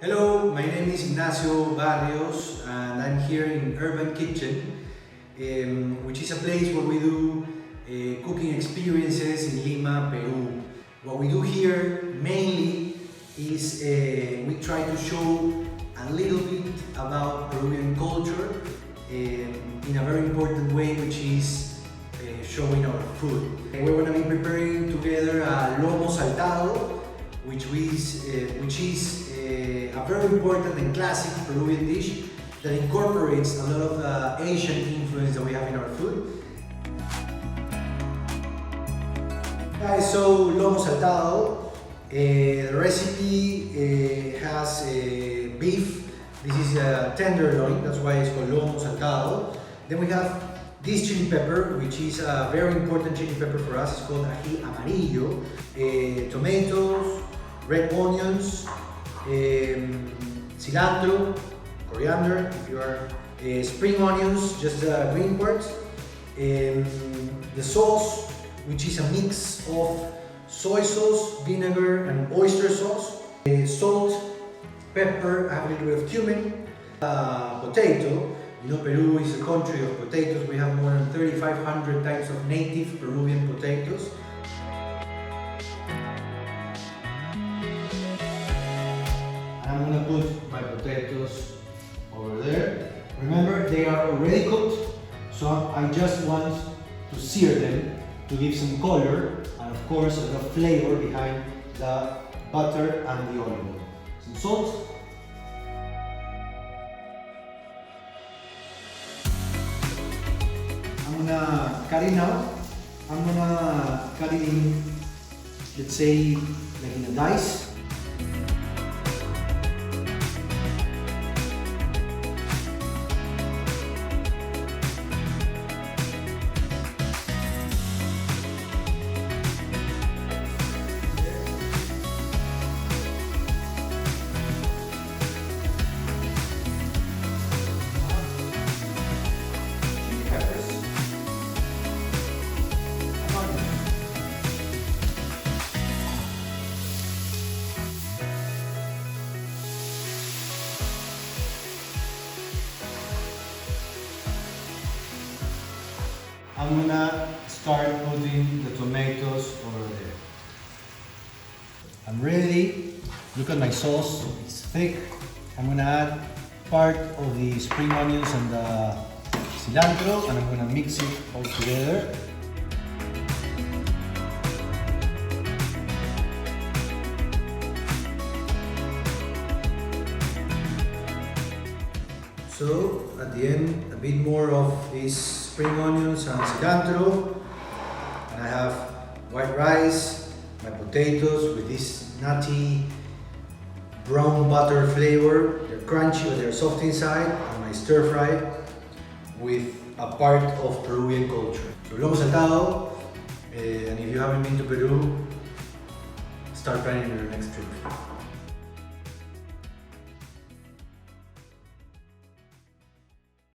Hello, my name is Ignacio Barrios and I'm here in Urban Kitchen, which is a place where we do cooking experiences in Lima, Peru. What we do here mainly is we try to show a little bit about Peruvian culture in a very important way, which is showing our food. We're going to be preparing together a Lomo Saltado, which is a very important and classic Peruvian dish that incorporates a lot of Asian influence that we have in our food. Guys, so Lomo Saltado, the recipe has beef. This is a tenderloin, that's why it's called Lomo Saltado. Then we have this chili pepper, which is a very important chili pepper for us. It's called ají amarillo. Tomatoes, red onions, cilantro, coriander, if you are spring onions, just green parts. The sauce, which is a mix of soy sauce, vinegar, and oyster sauce. Salt, pepper, I have a little bit of cumin. Potato. You know, Peru is a country of potatoes. We have more than 3,500 types of native Peruvian potatoes. I'm gonna put my potatoes over there. Remember, they are already cooked, so I just want to sear them to give some color and of course a lot of flavor behind the butter and the olive oil. Some salt. I'm gonna cut it now. I'm gonna cut it in, let's say, like in a dice. I'm gonna start putting the tomatoes over there. I'm ready. Look at my sauce, it's thick. I'm gonna add part of the spring onions and the cilantro and I'm gonna mix it all together. So at the end, a bit more of these spring onions and cilantro. And I have white rice, my potatoes with this nutty brown butter flavor. They're crunchy but they're soft inside. And my stir fry with a part of Peruvian culture. So Lomo Saltado, and if you haven't been to Peru, start planning your next trip.